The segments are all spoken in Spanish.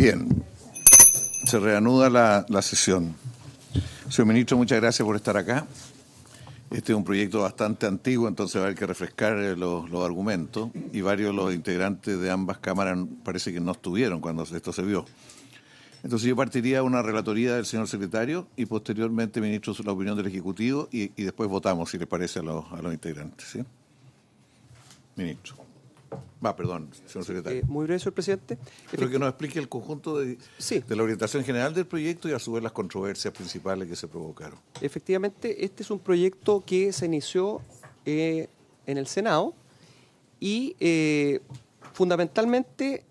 Bien, se reanuda la sesión. Señor ministro, muchas gracias por estar acá. Este es un proyecto bastante antiguo, entonces va a haber que refrescar los argumentos, y varios de los integrantes de ambas cámaras parece que no estuvieron cuando esto se vio. Entonces yo partiría de una relatoría del señor secretario y posteriormente, ministro, la opinión del Ejecutivo y después votamos, si les parece, a los integrantes. ¿Sí? Ministro. Perdón, señor secretario. Muy breve, señor presidente. Pero que nos explique el conjunto de la orientación general del proyecto y a su vez las controversias principales que se provocaron. Efectivamente, este es un proyecto que se inició en el Senado y fundamentalmente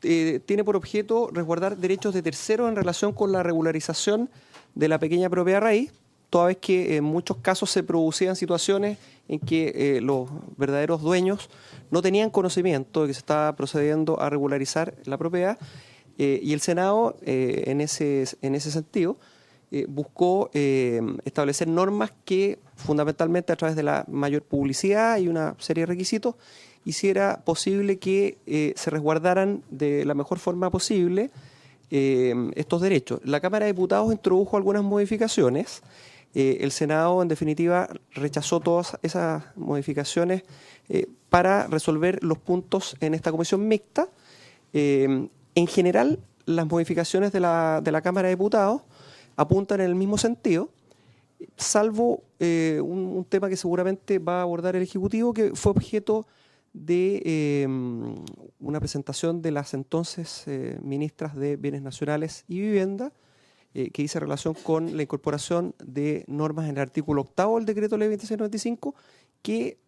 tiene por objeto resguardar derechos de terceros en relación con la regularización de la pequeña propiedad raíz, toda vez que en muchos casos se producían situaciones en que los verdaderos dueños no tenían conocimiento de que se estaba procediendo a regularizar la propiedad, y el Senado, en ese sentido, buscó establecer normas que fundamentalmente a través de la mayor publicidad y una serie de requisitos hiciera posible que se resguardaran de la mejor forma posible estos derechos. La Cámara de Diputados introdujo algunas modificaciones. El Senado, en definitiva, rechazó todas esas modificaciones para resolver los puntos en esta comisión mixta. En general, las modificaciones de la Cámara de Diputados apuntan en el mismo sentido, salvo un tema que seguramente va a abordar el Ejecutivo, que fue objeto de una presentación de las entonces ministras de Bienes Nacionales y Vivienda, que hizo relación con la incorporación de normas en el artículo 8 del Decreto Ley 2695, que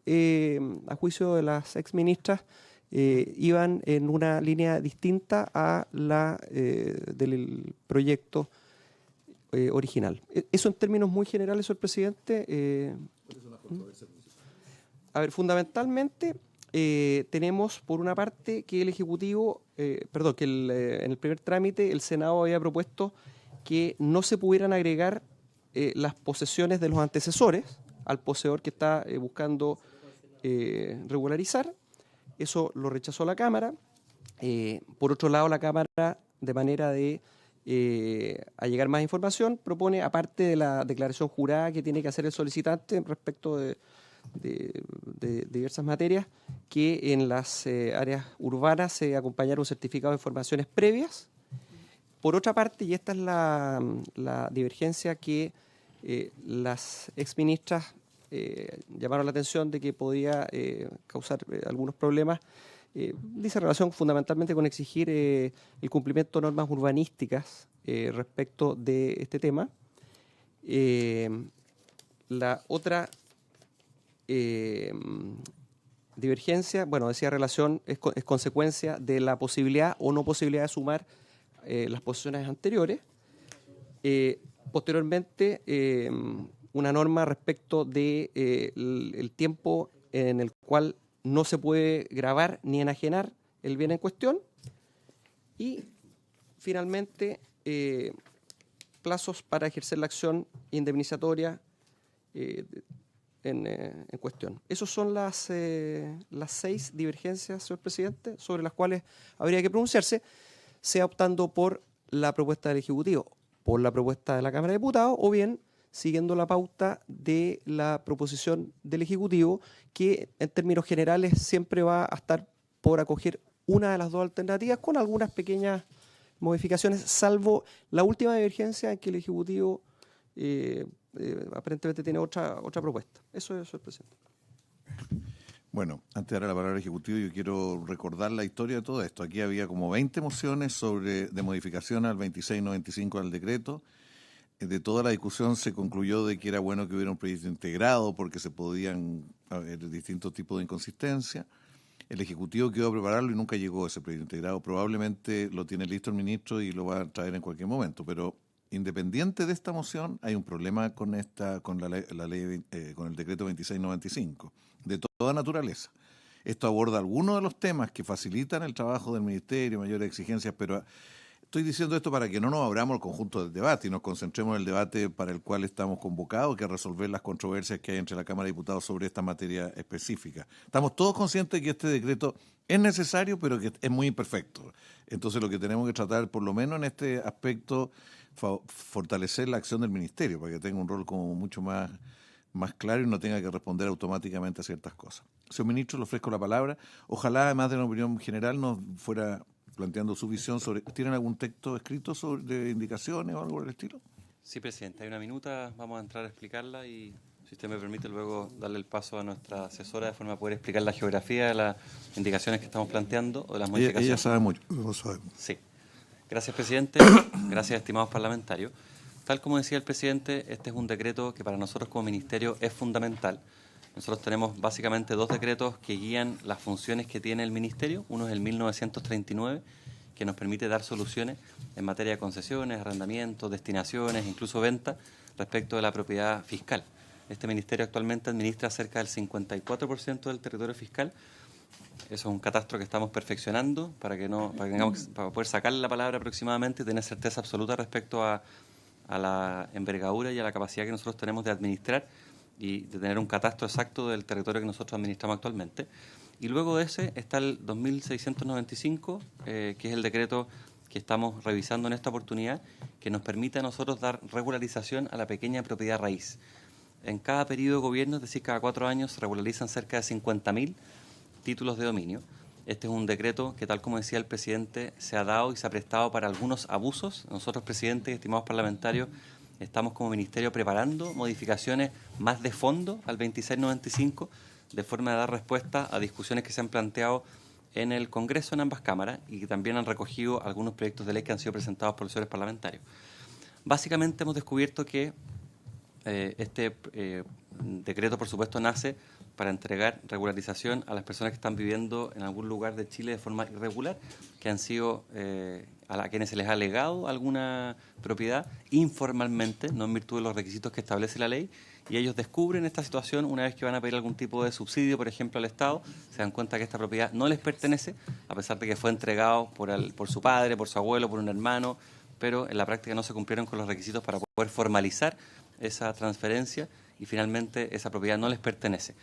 a juicio de las exministras iban en una línea distinta a la del proyecto original. Eso en términos muy generales, señor presidente. Fundamentalmente tenemos por una parte que el Ejecutivo, en el primer trámite el Senado había propuesto que no se pudieran agregar las posesiones de los antecesores al poseedor que está buscando regularizar. Eso lo rechazó la Cámara. Por otro lado, la Cámara, de manera de allegar más información, propone, aparte de la declaración jurada que tiene que hacer el solicitante respecto de diversas materias, que en las áreas urbanas se acompañara un certificado de informaciones previas. Por otra parte, y esta es la divergencia que las exministras llamaron la atención de que podía causar algunos problemas, dice relación fundamentalmente con exigir el cumplimiento de normas urbanísticas respecto de este tema. La otra divergencia, decía relación, es consecuencia de la posibilidad o no posibilidad de sumar las posiciones anteriores. Posteriormente, una norma respecto de el tiempo en el cual no se puede gravar ni enajenar el bien en cuestión. Y finalmente, plazos para ejercer la acción indemnizatoria en cuestión. Esas son las 6 divergencias, señor presidente, sobre las cuales habría que pronunciarse, sea optando por la propuesta del Ejecutivo, por la propuesta de la Cámara de Diputados, o bien siguiendo la pauta de la proposición del Ejecutivo, que en términos generales siempre va a estar por acoger una de las dos alternativas, con algunas pequeñas modificaciones, salvo la última divergencia en que el Ejecutivo aparentemente tiene otra propuesta. Eso es, señor presidente. Bueno, antes de dar la palabra al Ejecutivo, yo quiero recordar la historia de todo esto. Aquí había como 20 mociones de modificación al 2695 del decreto. De toda la discusión se concluyó de que era bueno que hubiera un proyecto integrado porque se podían haber distintos tipos de inconsistencia. El Ejecutivo quedó a prepararlo y nunca llegó a ese proyecto integrado. Probablemente lo tiene listo el ministro y lo va a traer en cualquier momento, pero independiente de esta moción, hay un problema con el decreto 2695, de toda naturaleza. Esto aborda algunos de los temas que facilitan el trabajo del ministerio, mayores exigencias, pero Estoy diciendo esto para que no nos abramos el conjunto del debate y nos concentremos en el debate para el cual estamos convocados, que es resolver las controversias que hay entre la Cámara de Diputados sobre esta materia específica. Estamos todos conscientes de que este decreto es necesario, pero que es muy imperfecto. Entonces lo que tenemos que tratar, por lo menos en este aspecto, fortalecer la acción del Ministerio, para que tenga un rol como mucho más claro y no tenga que responder automáticamente a ciertas cosas. Señor Ministro, le ofrezco la palabra. Ojalá, además de una opinión general, nos fuera planteando su visión sobre... ¿Tienen algún texto escrito de indicaciones o algo del estilo? Sí, presidente. Hay una minuta, vamos a entrar a explicarla y, si usted me permite, luego darle el paso a nuestra asesora de forma a poder explicar la geografía de las indicaciones que estamos planteando o de las modificaciones. Ella sabe mucho, lo sabemos. Sí. Gracias, presidente. Gracias, estimados parlamentarios. Tal como decía el presidente, este es un decreto que para nosotros como ministerio es fundamental. Nosotros tenemos básicamente dos decretos que guían las funciones que tiene el ministerio. Uno es el 1939, que nos permite dar soluciones en materia de concesiones, arrendamientos, destinaciones, incluso venta, respecto de la propiedad fiscal. Este ministerio actualmente administra cerca del 54% del territorio fiscal. Eso es un catastro que estamos perfeccionando para poder sacarle la palabra aproximadamente y tener certeza absoluta respecto a la envergadura y a la capacidad que nosotros tenemos de administrar y de tener un catastro exacto del territorio que nosotros administramos actualmente. Y luego de ese está el 2695, que es el decreto que estamos revisando en esta oportunidad, que nos permite a nosotros dar regularización a la pequeña propiedad raíz. En cada periodo de gobierno, es decir, cada 4 años, se regularizan cerca de 50.000 títulos de dominio. Este es un decreto que, tal como decía el presidente, se ha dado y se ha prestado para algunos abusos. Nosotros, presidente y estimados parlamentarios, estamos como ministerio preparando modificaciones más de fondo al 2695, de forma de dar respuesta a discusiones que se han planteado en el Congreso en ambas cámaras y que también han recogido algunos proyectos de ley que han sido presentados por los señores parlamentarios. Básicamente hemos descubierto que este decreto, por supuesto, nace para entregar regularización a las personas que están viviendo en algún lugar de Chile de forma irregular, que han sido a quienes se les ha legado alguna propiedad informalmente, no en virtud de los requisitos que establece la ley, y ellos descubren esta situación una vez que van a pedir algún tipo de subsidio, por ejemplo, al Estado, se dan cuenta que esta propiedad no les pertenece, a pesar de que fue entregado por su padre, por su abuelo, por un hermano, pero en la práctica no se cumplieron con los requisitos para poder formalizar esa transferencia y finalmente esa propiedad no les pertenece.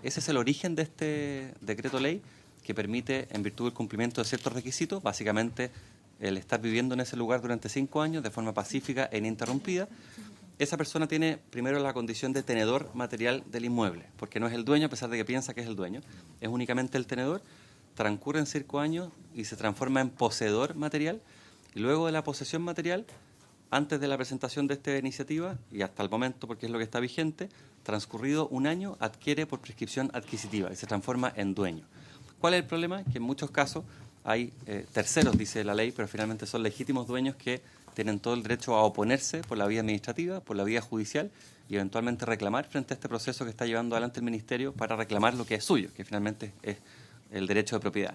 Ese es el origen de este decreto ley que permite, en virtud del cumplimiento de ciertos requisitos, básicamente el estar viviendo en ese lugar durante 5 años de forma pacífica e ininterrumpida. Esa persona tiene primero la condición de tenedor material del inmueble, porque no es el dueño a pesar de que piensa que es el dueño, es únicamente el tenedor. Transcurren 5 años y se transforma en poseedor material, y luego de la posesión material, antes de la presentación de esta iniciativa y hasta el momento, porque es lo que está vigente, transcurrido 1 año, adquiere por prescripción adquisitiva y se transforma en dueño. ¿Cuál es el problema? Que en muchos casos hay terceros, dice la ley, pero finalmente son legítimos dueños que tienen todo el derecho a oponerse por la vía administrativa, por la vía judicial y eventualmente reclamar frente a este proceso que está llevando adelante el Ministerio para reclamar lo que es suyo, que finalmente es el derecho de propiedad.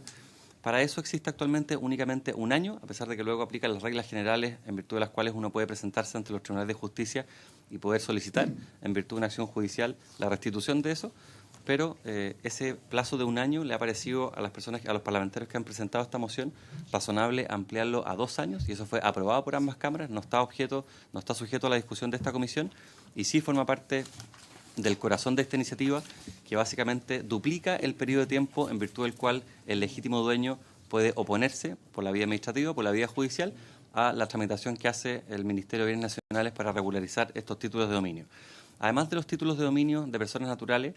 Para eso existe actualmente únicamente 1 año, a pesar de que luego aplican las reglas generales en virtud de las cuales uno puede presentarse ante los tribunales de justicia y poder solicitar, en virtud de una acción judicial, la restitución de eso. Pero ese plazo de 1 año le ha parecido a las personas, a los parlamentarios que han presentado esta moción, razonable ampliarlo a 2 años, y eso fue aprobado por ambas cámaras, no está sujeto a la discusión de esta comisión, y sí forma parte del corazón de esta iniciativa, que básicamente duplica el periodo de tiempo en virtud del cual el legítimo dueño puede oponerse por la vía administrativa, por la vía judicial, a la tramitación que hace el Ministerio de Bienes Nacionales para regularizar estos títulos de dominio. Además de los títulos de dominio de personas naturales,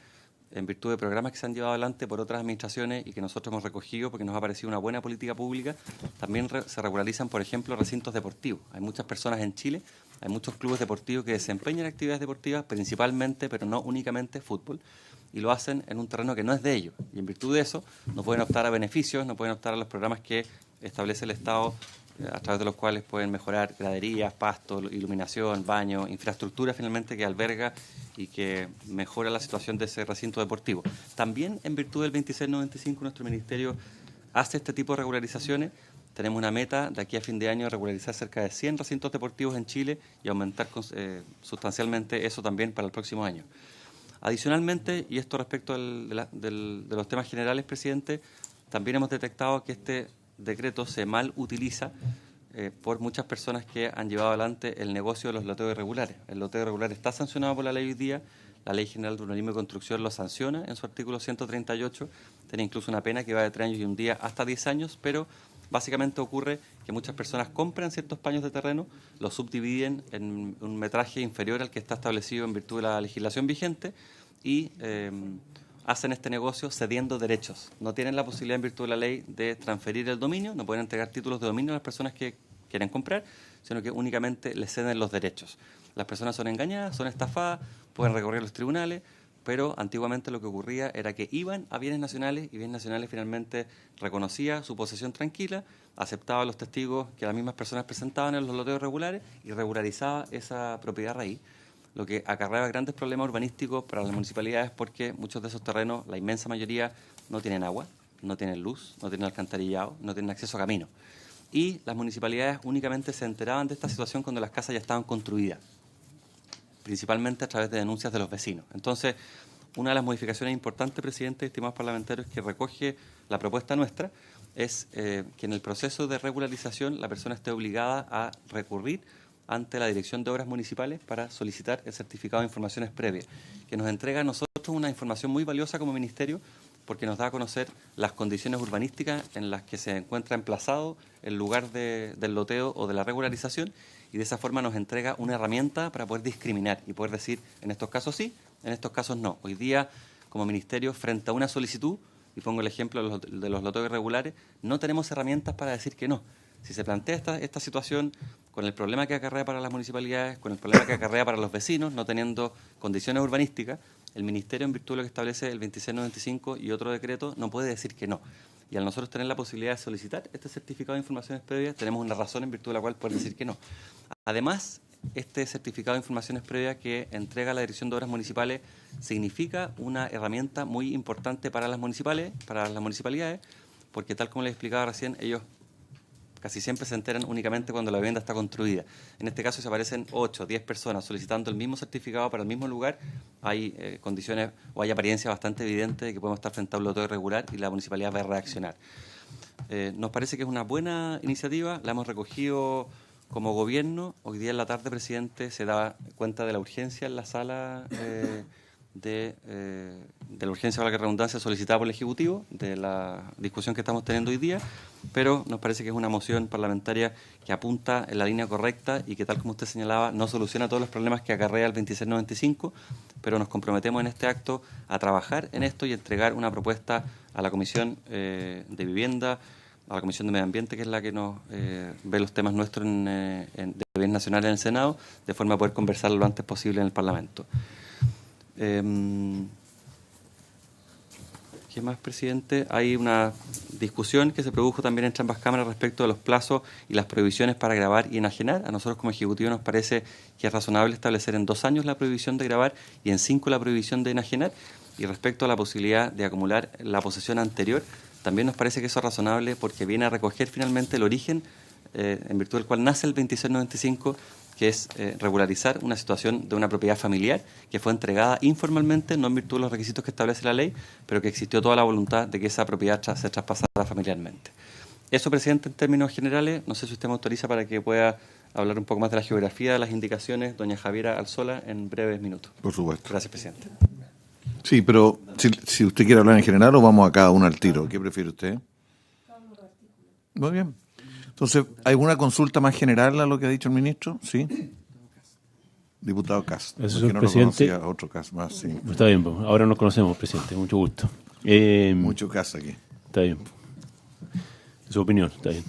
en virtud de programas que se han llevado adelante por otras administraciones y que nosotros hemos recogido porque nos ha parecido una buena política pública, también se regularizan, por ejemplo, recintos deportivos. Hay muchas personas en Chile, hay muchos clubes deportivos que desempeñan actividades deportivas, principalmente, pero no únicamente, fútbol, y lo hacen en un terreno que no es de ellos. Y en virtud de eso, no pueden optar a beneficios, no pueden optar a los programas que establece el Estado, a través de los cuales pueden mejorar graderías, pastos, iluminación, baño, infraestructura finalmente que alberga y que mejora la situación de ese recinto deportivo. También en virtud del 2695 nuestro ministerio hace este tipo de regularizaciones. Tenemos una meta de aquí a fin de año de regularizar cerca de 100 recintos deportivos en Chile y aumentar sustancialmente eso también para el próximo año. Adicionalmente, y esto respecto de los temas generales, presidente, también hemos detectado que este decreto se mal utiliza por muchas personas que han llevado adelante el negocio de los loteos irregulares. El loteo irregular está sancionado por la ley hoy día. La Ley General de Urbanismo y Construcción lo sanciona en su artículo 138. Tiene incluso una pena que va de 3 años y un día hasta 10 años, pero básicamente ocurre que muchas personas compran ciertos paños de terreno, los subdividen en un metraje inferior al que está establecido en virtud de la legislación vigente y hacen este negocio cediendo derechos. No tienen la posibilidad en virtud de la ley de transferir el dominio, no pueden entregar títulos de dominio a las personas que quieren comprar, sino que únicamente les ceden los derechos. Las personas son engañadas, son estafadas, pueden recorrer los tribunales, pero antiguamente lo que ocurría era que iban a Bienes Nacionales y Bienes Nacionales finalmente reconocía su posesión tranquila, aceptaba los testigos que las mismas personas presentaban en los loteos regulares y regularizaba esa propiedad raíz, lo que acarreaba grandes problemas urbanísticos para las municipalidades porque muchos de esos terrenos, la inmensa mayoría, no tienen agua, no tienen luz, no tienen alcantarillado, no tienen acceso a caminos. Y las municipalidades únicamente se enteraban de esta situación cuando las casas ya estaban construidas, principalmente a través de denuncias de los vecinos. Entonces, una de las modificaciones importantes, presidente y estimados parlamentarios, que recoge la propuesta nuestra es que en el proceso de regularización la persona esté obligada a recurrir ante la Dirección de Obras Municipales para solicitar el certificado de informaciones previas, que nos entrega a nosotros una información muy valiosa como ministerio, porque nos da a conocer las condiciones urbanísticas en las que se encuentra emplazado el lugar del loteo o de la regularización, y de esa forma nos entrega una herramienta para poder discriminar y poder decir, en estos casos sí, en estos casos no. Hoy día, como ministerio, frente a una solicitud, y pongo el ejemplo de los loteos irregulares, no tenemos herramientas para decir que no. Si se plantea esta situación con el problema que acarrea para las municipalidades, con el problema que acarrea para los vecinos, no teniendo condiciones urbanísticas, el Ministerio, en virtud de lo que establece el 2695 y otro decreto, no puede decir que no. Y al nosotros tener la posibilidad de solicitar este certificado de informaciones previas, tenemos una razón en virtud de la cual poder decir que no. Además, este certificado de informaciones previas que entrega la Dirección de Obras Municipales significa una herramienta muy importante para las municipalidades, porque tal como les explicaba recién, ellos casi siempre se enteran únicamente cuando la vivienda está construida. En este caso, si aparecen 8 o 10 personas solicitando el mismo certificado para el mismo lugar, hay condiciones o hay apariencia bastante evidente de que podemos estar frente a un loteo irregular y la municipalidad va a reaccionar. Nos parece que es una buena iniciativa, la hemos recogido como gobierno. Hoy día en la tarde, presidente, se da cuenta de la urgencia en la sala de la urgencia, para la redundancia, solicitada por el Ejecutivo, de la discusión que estamos teniendo hoy día, pero nos parece que es una moción parlamentaria que apunta en la línea correcta y que, tal como usted señalaba, no soluciona todos los problemas que acarrea el 2695, pero nos comprometemos en este acto a trabajar en esto y entregar una propuesta a la Comisión de Vivienda, a la Comisión de Medio Ambiente, que es la que nos ve los temas nuestros de Bienes Nacionales en el Senado, de forma a poder conversarlo lo antes posible en el Parlamento. ¿Qué más, presidente? Hay una discusión que se produjo también entre ambas cámaras respecto de los plazos y las prohibiciones para grabar y enajenar. A nosotros como Ejecutivo nos parece que es razonable establecer en 2 años la prohibición de grabar y en 5 la prohibición de enajenar. Y respecto a la posibilidad de acumular la posesión anterior, también nos parece que eso es razonable porque viene a recoger finalmente el origen en virtud del cual nace el 2695, que es regularizar una situación de una propiedad familiar que fue entregada informalmente, no en virtud de los requisitos que establece la ley, pero que existió toda la voluntad de que esa propiedad se traspasara familiarmente. Eso, presidente, en términos generales. No sé si usted me autoriza para que pueda hablar un poco más de la geografía de las indicaciones, doña Javiera Alzola, en breves minutos. Por supuesto. Gracias, presidente. Sí, pero si usted quiere hablar en general o vamos a cada uno al tiro, ¿qué prefiere usted? Muy bien. Entonces, ¿alguna consulta más general a lo que ha dicho el ministro? Sí. Diputado Cast. Eso, porque no presidente. Lo conocía, otro Cast más, sí. Está bien, pues. Ahora nos conocemos, presidente. Mucho gusto. Mucho Cast aquí. Está bien. Su opinión, está bien.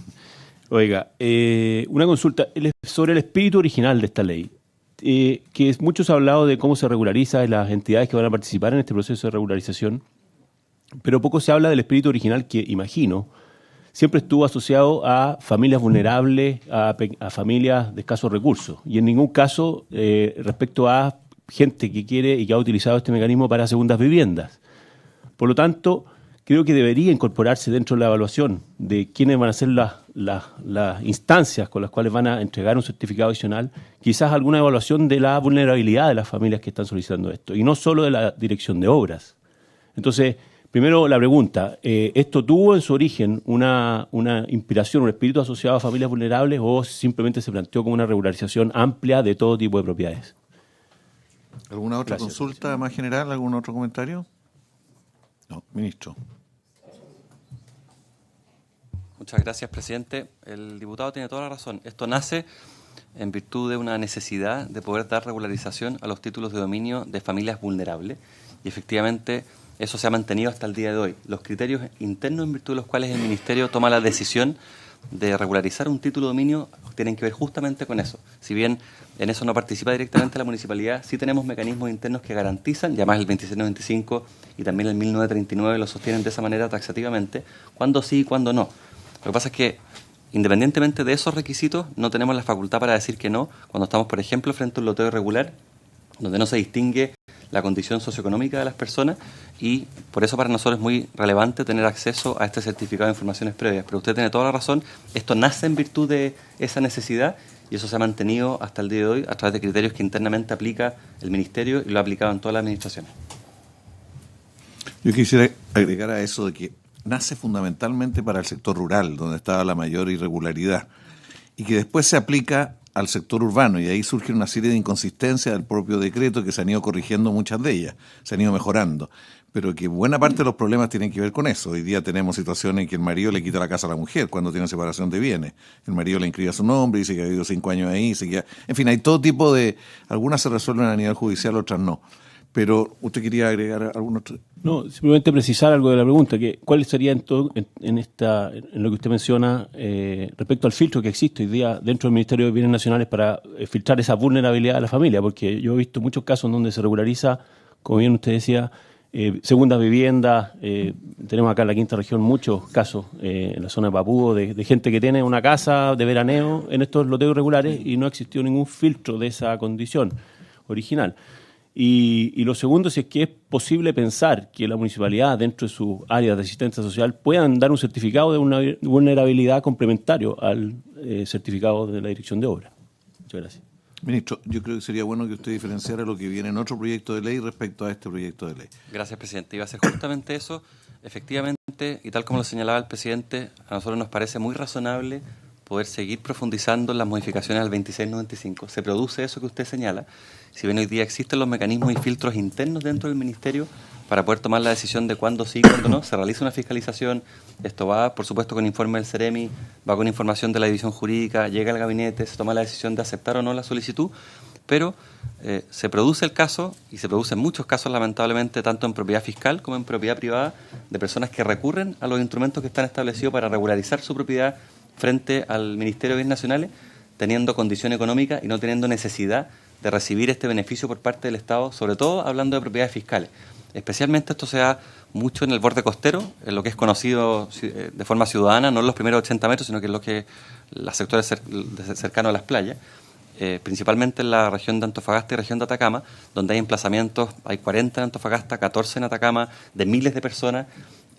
Oiga, una consulta sobre el espíritu original de esta ley. Que muchos han hablado de cómo se regulariza y las entidades que van a participar en este proceso de regularización, pero poco se habla del espíritu original que, imagino, siempre estuvo asociado a familias vulnerables, a familias de escasos recursos, y en ningún caso respecto a gente que quiere y que ha utilizado este mecanismo para segundas viviendas. Por lo tanto, creo que debería incorporarse dentro de la evaluación de quiénes van a ser las instancias con las cuales van a entregar un certificado adicional, quizás alguna evaluación de la vulnerabilidad de las familias que están solicitando esto, y no solo de la dirección de obras. Entonces, Primero, la pregunta, ¿esto tuvo en su origen una inspiración, un espíritu asociado a familias vulnerables o simplemente se planteó como una regularización amplia de todo tipo de propiedades? ¿Alguna otra Gracias, consulta más general? ¿Algún otro comentario? No, ministro. Muchas gracias, presidente. El diputado tiene toda la razón. Esto nace en virtud de una necesidad de poder dar regularización a los títulos de dominio de familias vulnerables y efectivamente eso se ha mantenido hasta el día de hoy. Los criterios internos en virtud de los cuales el Ministerio toma la decisión de regularizar un título de dominio tienen que ver justamente con eso. Si bien en eso no participa directamente la municipalidad, sí tenemos mecanismos internos que garantizan, y además el 2695 y también el 1939 lo sostienen de esa manera taxativamente, cuándo sí y cuándo no. Lo que pasa es que, independientemente de esos requisitos, no tenemos la facultad para decir que no cuando estamos, por ejemplo, frente a un loteo irregular, donde no se distingue la condición socioeconómica de las personas y por eso para nosotros es muy relevante tener acceso a este certificado de informaciones previas. Pero usted tiene toda la razón, esto nace en virtud de esa necesidad y eso se ha mantenido hasta el día de hoy a través de criterios que internamente aplica el Ministerio y lo ha aplicado en todas las administraciones. Yo quisiera agregar a eso de que nace fundamentalmente para el sector rural, donde estaba la mayor irregularidad, y que después se aplica al sector urbano, y ahí surge una serie de inconsistencias del propio decreto que se han ido corrigiendo muchas de ellas, se han ido mejorando, pero que buena parte de los problemas tienen que ver con eso. Hoy día tenemos situaciones en que el marido le quita la casa a la mujer cuando tiene separación de bienes, el marido le inscribe a su nombre, dice que ha vivido 5 años ahí, en fin, hay todo tipo de, algunas se resuelven a nivel judicial, otras no. Pero usted quería agregar algún otro. No, simplemente precisar algo de la pregunta, que cuál sería en lo que usted menciona respecto al filtro que existe hoy día dentro del Ministerio de Bienes Nacionales para filtrar esa vulnerabilidad de la familia, porque yo he visto muchos casos en donde se regulariza, como bien usted decía, segundas viviendas, tenemos acá en la quinta región muchos casos en la zona de Papúo de gente que tiene una casa de veraneo en estos loteos irregulares y no ha existido ningún filtro de esa condición original. Y lo segundo, si es que es posible pensar que la municipalidad, dentro de sus áreas de asistencia social, puedan dar un certificado de una vulnerabilidad complementario al certificado de la dirección de obra. Muchas gracias. Ministro, yo creo que sería bueno que usted diferenciara lo que viene en otro proyecto de ley respecto a este proyecto de ley. Gracias, presidente. Iba a ser justamente eso. Efectivamente, y tal como lo señalaba el presidente, a nosotros nos parece muy razonable poder seguir profundizando en las modificaciones al 2695. Se produce eso que usted señala. Si bien hoy día existen los mecanismos y filtros internos dentro del Ministerio para poder tomar la decisión de cuándo sí y cuándo no, se realiza una fiscalización, esto va, por supuesto, con informe del Ceremi, va con información de la división jurídica, llega al gabinete, se toma la decisión de aceptar o no la solicitud, pero se produce el caso, y se producen muchos casos, lamentablemente, tanto en propiedad fiscal como en propiedad privada, de personas que recurren a los instrumentos que están establecidos para regularizar su propiedad frente al Ministerio de Bienes Nacionales, teniendo condición económica y no teniendo necesidad de recibir este beneficio por parte del Estado, sobre todo hablando de propiedades fiscales. Especialmente esto se da mucho en el borde costero, en lo que es conocido de forma ciudadana, no en los primeros 80 metros, sino que en los sectores cercanos a las playas, principalmente en la región de Antofagasta y región de Atacama, donde hay emplazamientos, hay 40 en Antofagasta, 14 en Atacama, de miles de personas,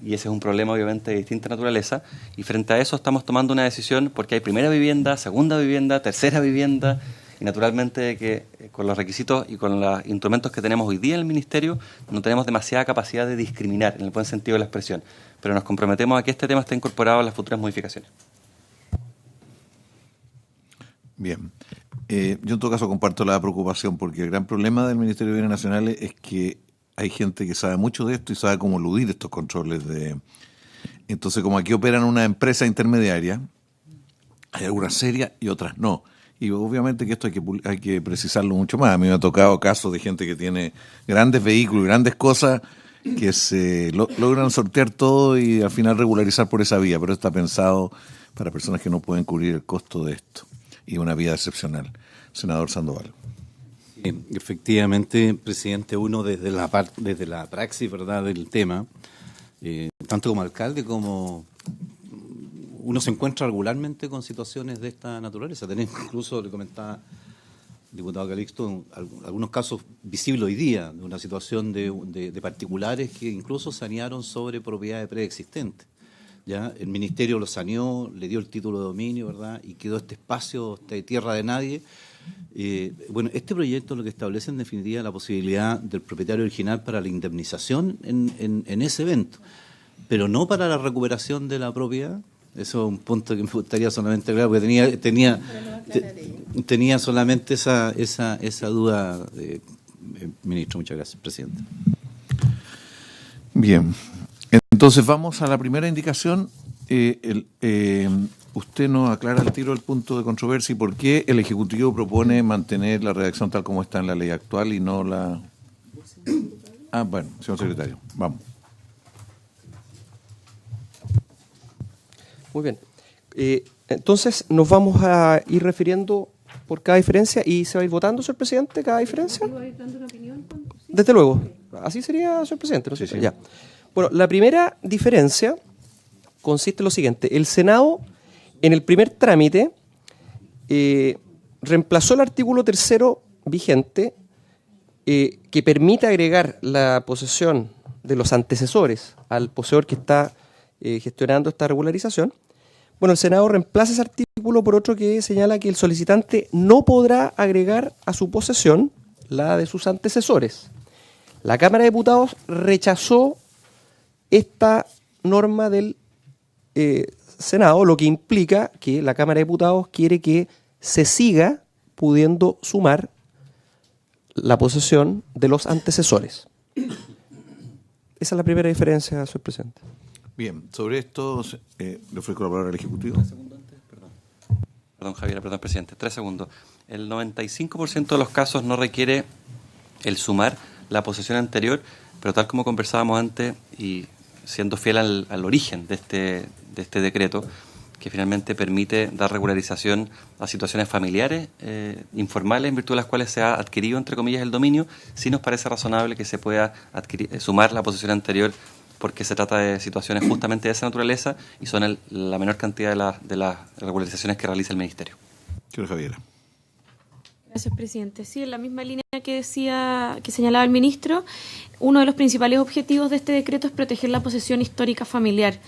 y ese es un problema obviamente de distinta naturaleza, y frente a eso estamos tomando una decisión porque hay primera vivienda, segunda vivienda, tercera vivienda, y naturalmente que con los requisitos y con los instrumentos que tenemos hoy día en el Ministerio no tenemos demasiada capacidad de discriminar en el buen sentido de la expresión, pero nos comprometemos a que este tema esté incorporado en las futuras modificaciones. Bien. Yo en todo caso comparto la preocupación porque el gran problema del Ministerio de Bienes Nacionales es que hay gente que sabe mucho de esto y sabe cómo eludir estos controles Entonces, como aquí operan una empresa intermediaria, hay algunas serias y otras no. Y obviamente que esto hay que precisarlo mucho más. A mí me ha tocado casos de gente que tiene grandes vehículos, grandes cosas, que se logran sortear todo y al final regularizar por esa vía, pero está pensado para personas que no pueden cubrir el costo de esto. Y una vía excepcional. Senador Sandoval. Efectivamente, presidente, uno desde la praxis, ¿verdad?, del tema, tanto como alcalde como uno se encuentra regularmente con situaciones de esta naturaleza. Tenemos incluso, le comentaba el diputado Calixto, algunos casos visibles hoy día de una situación de particulares que incluso sanearon sobre propiedades preexistentes. ¿Ya? El Ministerio lo saneó, le dio el título de dominio, ¿verdad?, y quedó este espacio, esta tierra de nadie, Bueno, este proyecto lo que establece en definitiva la posibilidad del propietario original para la indemnización en ese evento, pero no para la recuperación de la propiedad. Eso es un punto que me gustaría solamente aclarar, porque tenía solamente esa duda, ministro. Muchas gracias, presidente. Bien, entonces vamos a la primera indicación. Usted nos aclara al tiro el punto de controversia y por qué el Ejecutivo propone mantener la redacción tal como está en la ley actual y no la... bueno, señor secretario, vamos. Muy bien. Entonces nos vamos a ir refiriendo por cada diferencia y se va a ir votando, señor presidente, cada diferencia. Desde luego. Así sería, señor presidente, ¿no? Sí, sí. Ya. Bueno, la primera diferencia consiste en lo siguiente. El Senado, en el primer trámite, reemplazó el artículo 3º vigente que permite agregar la posesión de los antecesores al poseedor que está gestionando esta regularización. Bueno, el Senado reemplaza ese artículo por otro que señala que el solicitante no podrá agregar a su posesión la de sus antecesores. La Cámara de Diputados rechazó esta norma del Senado, lo que implica que la Cámara de Diputados quiere que se siga pudiendo sumar la posesión de los antecesores. Esa es la primera diferencia, señor presidente. Bien, sobre esto le ofrezco la palabra al Ejecutivo. 3 segundos antes, perdón, Javier, perdón, presidente. 3 segundos. El 95% de los casos no requiere el sumar la posesión anterior, pero tal como conversábamos antes y siendo fiel al origen de este decreto, que finalmente permite dar regularización a situaciones familiares, informales, en virtud de las cuales se ha adquirido, entre comillas, el dominio, sí nos parece razonable que se pueda sumar la posesión anterior, porque se trata de situaciones justamente de esa naturaleza y son la menor cantidad de las regularizaciones que realiza el Ministerio. Señora Javiera. Gracias, presidente. Sí, en la misma línea que señalaba el ministro, uno de los principales objetivos de este decreto es proteger la posesión histórica familiar.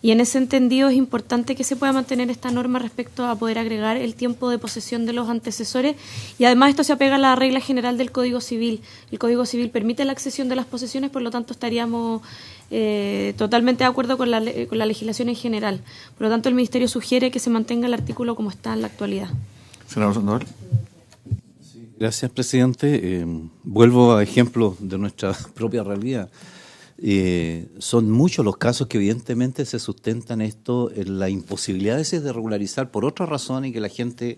Y en ese entendido es importante que se pueda mantener esta norma respecto a poder agregar el tiempo de posesión de los antecesores, y además esto se apega a la regla general del Código Civil. El Código Civil permite la accesión de las posesiones, por lo tanto estaríamos totalmente de acuerdo con la legislación en general. Por lo tanto, el Ministerio sugiere que se mantenga el artículo como está en la actualidad. Senador Sandoval. Gracias, presidente. Vuelvo a ejemplos de nuestra propia realidad. Son muchos los casos que evidentemente se sustentan esto en la imposibilidad a veces de regularizar por otra razón, y que la gente,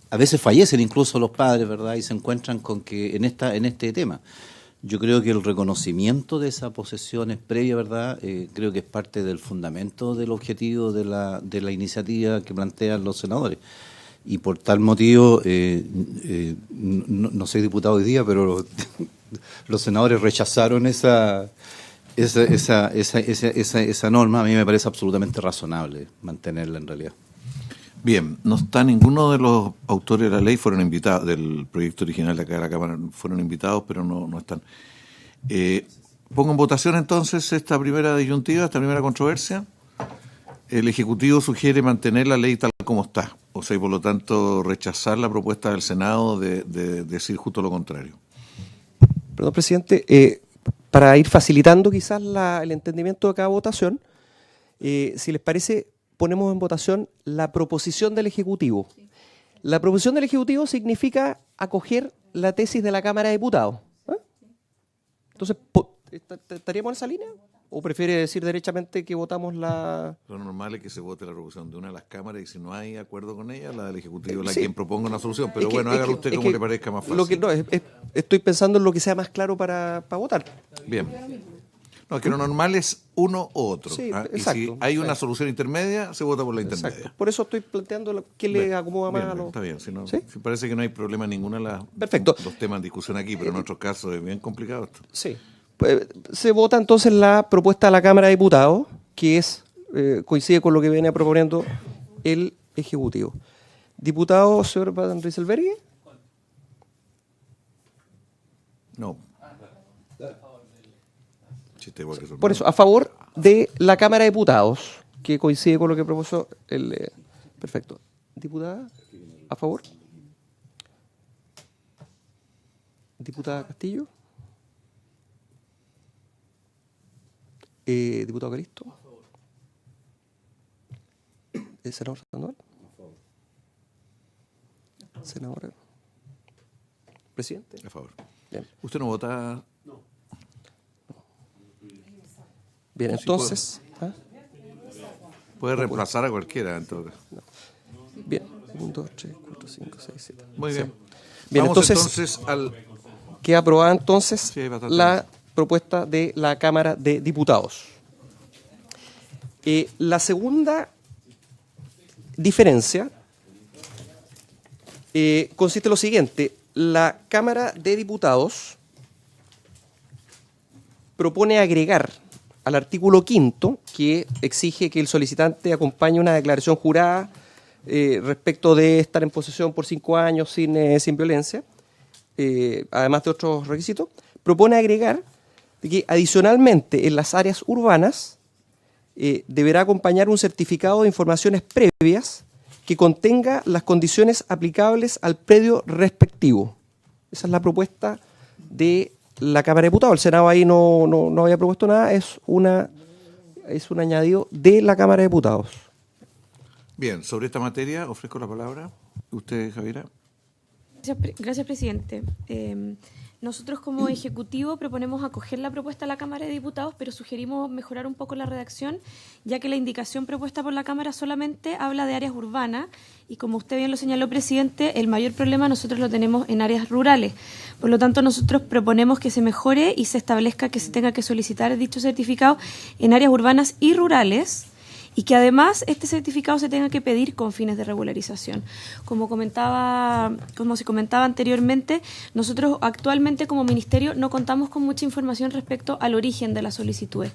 a veces fallecen incluso los padres, ¿verdad? Y se encuentran con que en este tema. Yo creo que el reconocimiento de esa posesión es previa, ¿verdad? Creo que es parte del fundamento del objetivo de la iniciativa que plantean los senadores. Y por tal motivo, no soy diputado hoy día, pero los senadores rechazaron esa norma. A mí me parece absolutamente razonable mantenerla en realidad. Bien, no está ninguno de los autores de la ley, fueron invitados, del proyecto original de acá de la Cámara, fueron invitados, pero no están. Pongo en votación entonces esta primera disyuntiva, esta primera controversia. El Ejecutivo sugiere mantener la ley tal como está, o sea, y por lo tanto rechazar la propuesta del Senado de decir justo lo contrario. Perdón, presidente, para ir facilitando quizás el entendimiento de cada votación, si les parece, ponemos en votación la proposición del Ejecutivo. Sí. La proposición del Ejecutivo significa acoger la tesis de la Cámara de Diputados. Entonces, ¿estaríamos en esa línea? ¿O prefiere decir derechamente que votamos la...? Lo normal es que se vote la proposición de una de las cámaras y si no hay acuerdo con ella, la del Ejecutivo es la quien proponga una solución. Pero bueno, hágalo usted como le parezca más fácil. Estoy pensando en lo que sea más claro para votar. Bien. No, es que lo normal es uno u otro. Sí, y si hay una solución intermedia, se vota por la intermedia. Exacto. Por eso estoy planteando qué le acomoda más a los... Está bien, si ¿Sí? parece que no hay problema en ninguno de los temas en discusión aquí, pero en otros casos es bien complicado esto. Sí. Pues, se vota entonces la propuesta de la Cámara de Diputados, que coincide con lo que viene proponiendo el Ejecutivo. Diputado, señor Van Rieselberghe. No. Por eso, a favor de la Cámara de Diputados, que coincide con lo que propuso el... perfecto. Diputada, ¿a favor? Diputada Castillo. Diputado Calisto. Senador Sandoval. Senador. Presidente. A favor. Bien. ¿Usted no vota? Bien, entonces. Puede reemplazar a cualquiera, en todo caso. Bien. 1, 2, 3, 4, 5, 6, 7. Muy bien. Bien, Vamos entonces al... queda aprobada entonces Sí, hay bastante. la propuesta de la Cámara de Diputados. La segunda diferencia consiste en lo siguiente. La Cámara de Diputados propone agregar al artículo 5º, que exige que el solicitante acompañe una declaración jurada respecto de estar en posesión por 5 años sin violencia, además de otros requisitos, propone agregar de que adicionalmente en las áreas urbanas deberá acompañar un certificado de informaciones previas que contenga las condiciones aplicables al predio respectivo. Esa es la propuesta de la Cámara de Diputados. El Senado ahí no había propuesto nada, es un añadido de la Cámara de Diputados. Bien, sobre esta materia ofrezco la palabra. ¿Usted, Javiera? Gracias, presidente. Nosotros como Ejecutivo proponemos acoger la propuesta de la Cámara de Diputados, pero sugerimos mejorar un poco la redacción, ya que la indicación propuesta por la Cámara solamente habla de áreas urbanas y, como usted bien lo señaló, presidente, el mayor problema nosotros lo tenemos en áreas rurales. Por lo tanto, nosotros proponemos que se mejore y se establezca que se tenga que solicitar dicho certificado en áreas urbanas y rurales, y que además este certificado se tenga que pedir con fines de regularización. Como se comentaba anteriormente, nosotros actualmente como Ministerio no contamos con mucha información respecto al origen de las solicitudes.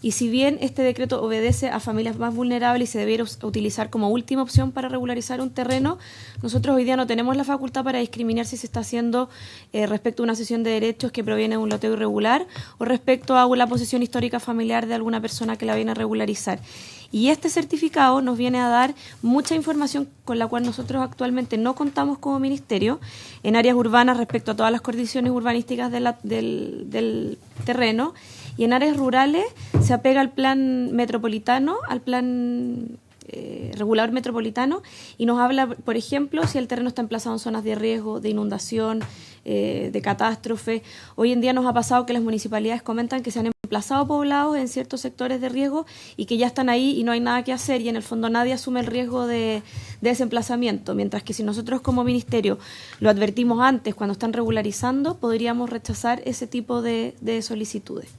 Y si bien este decreto obedece a familias más vulnerables y se debiera utilizar como última opción para regularizar un terreno, nosotros hoy día no tenemos la facultad para discriminar si se está haciendo respecto a una cesión de derechos que proviene de un loteo irregular o respecto a la posesión histórica familiar de alguna persona que la viene a regularizar. Y este certificado nos viene a dar mucha información con la cual nosotros actualmente no contamos como Ministerio en áreas urbanas respecto a todas las condiciones urbanísticas del terreno, y en áreas rurales se apega al plan metropolitano, al plan regulador metropolitano, y nos habla, por ejemplo, si el terreno está emplazado en zonas de riesgo, de inundación, de catástrofe. Hoy en día nos ha pasado que las municipalidades comentan que se han emplazado poblados en ciertos sectores de riesgo y que ya están ahí y no hay nada que hacer, y en el fondo nadie asume el riesgo de ese emplazamiento, mientras que si nosotros como Ministerio lo advertimos antes, cuando están regularizando, podríamos rechazar ese tipo de solicitudes.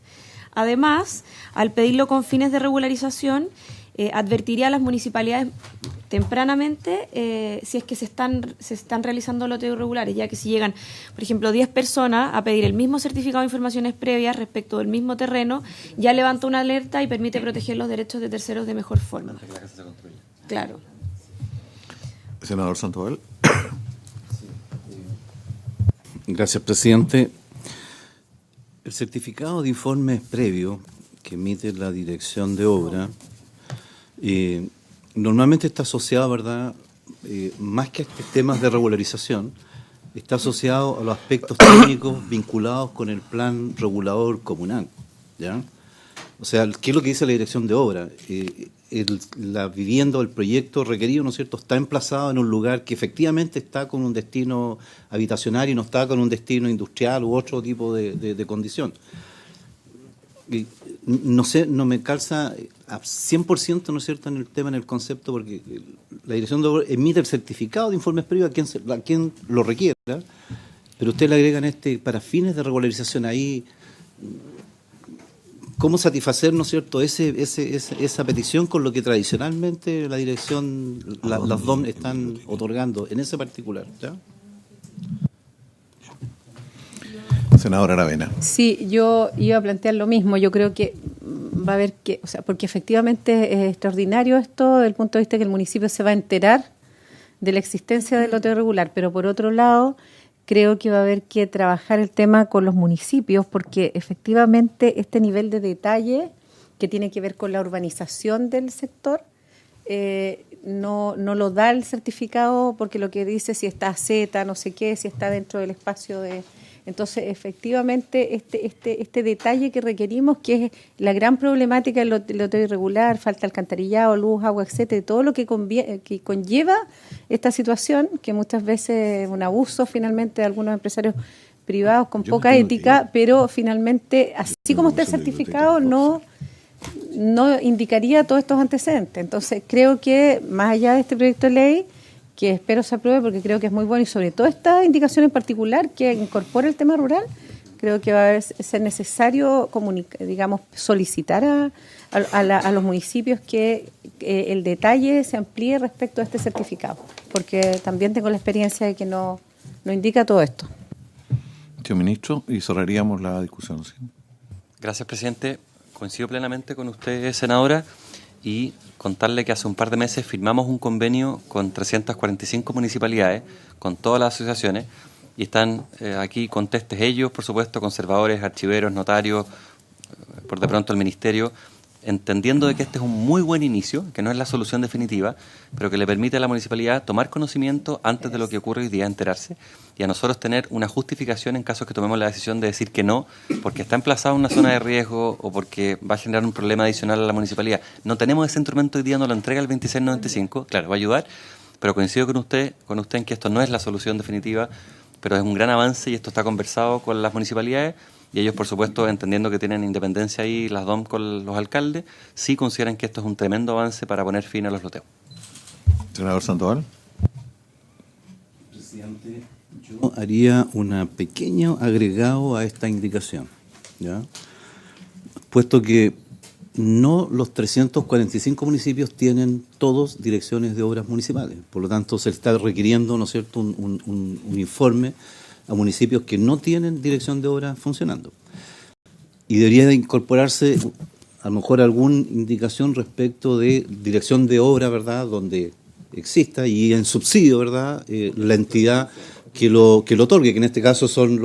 Además, al pedirlo con fines de regularización, advertiría a las municipalidades tempranamente si es que se están realizando loteos irregulares, ya que si llegan, por ejemplo, 10 personas a pedir el mismo certificado de informaciones previas respecto del mismo terreno, ya levanta una alerta y permite proteger los derechos de terceros de mejor forma. Claro. Senador Sandoval. Gracias, presidente. El certificado de informes previo que emite la Dirección de Obra normalmente está asociado, ¿verdad?, más que a estos temas de regularización, está asociado a los aspectos técnicos vinculados con el plan regulador comunal, ¿ya? O sea, ¿qué es lo que dice la Dirección de Obra? La vivienda o el proyecto requerido, ¿no es cierto?, está emplazado en un lugar que efectivamente está con un destino habitacional y no está con un destino industrial u otro tipo de condición. Y no sé, no me calza a 100%, ¿no es cierto?, en el tema, en el concepto, porque la Dirección de Obra emite el certificado de informes previos a quien lo requiera, pero usted le agregan para fines de regularización ahí. ¿Cómo satisfacer, ¿no es cierto?, esa petición con lo que tradicionalmente la dirección, las DOM están otorgando en ese particular? ¿Ya? Senadora Aravena. Sí, yo iba a plantear lo mismo. Yo creo que va a haber que, porque efectivamente es extraordinario esto desde el punto de vista que el municipio se va a enterar de la existencia del loteo irregular, pero por otro lado creo que va a haber que trabajar el tema con los municipios, porque efectivamente este nivel de detalle que tiene que ver con la urbanización del sector no lo da el certificado, porque lo que dice si está Z, no sé qué, si está dentro del espacio Entonces, efectivamente, este detalle que requerimos, que es la gran problemática del loteo irregular, falta de alcantarillado, luz, agua, etcétera, todo lo que conlleva esta situación, que muchas veces es un abuso finalmente de algunos empresarios privados con poca ética, pero finalmente, así como está el certificado, no indicaría todos estos antecedentes. Entonces, creo que más allá de este proyecto de ley, que espero se apruebe porque creo que es muy bueno, y sobre todo esta indicación en particular que incorpora el tema rural, creo que va a ser necesario solicitar a los municipios que el detalle se amplíe respecto a este certificado, porque también tengo la experiencia de que no indica todo esto. Señor Ministro, y cerraríamos la discusión. ¿Sí? Gracias, presidente. Coincido plenamente con usted, senadora, y contarle que hace un par de meses firmamos un convenio con 345 municipalidades, con todas las asociaciones, y están aquí contestes ellos, por supuesto, conservadores, archiveros, notarios, por de pronto el Ministerio, entendiendo de que este es un muy buen inicio, que no es la solución definitiva, pero que le permite a la municipalidad tomar conocimiento antes de lo que ocurre hoy día, enterarse, y a nosotros tener una justificación en caso que tomemos la decisión de decir que no, porque está emplazado en una zona de riesgo o porque va a generar un problema adicional a la municipalidad. No tenemos ese instrumento hoy día, nos lo entrega el 2695, claro, va a ayudar, pero coincido con usted en que esto no es la solución definitiva, pero es un gran avance y esto está conversado con las municipalidades. Y ellos, por supuesto, entendiendo que tienen independencia ahí, las DOM con los alcaldes, sí consideran que esto es un tremendo avance para poner fin a los loteos. Senador Sandoval. Presidente, yo haría un pequeño agregado a esta indicación, ¿ya? Puesto que no los 345 municipios tienen todos direcciones de obras municipales. Por lo tanto, se está requiriendo, ¿no es cierto?, un informe a municipios que no tienen dirección de obra funcionando. Y debería de incorporarse a lo mejor alguna indicación respecto de dirección de obra, ¿verdad?, donde exista, y en subsidio, ¿verdad?, la entidad que lo otorgue, que en este caso son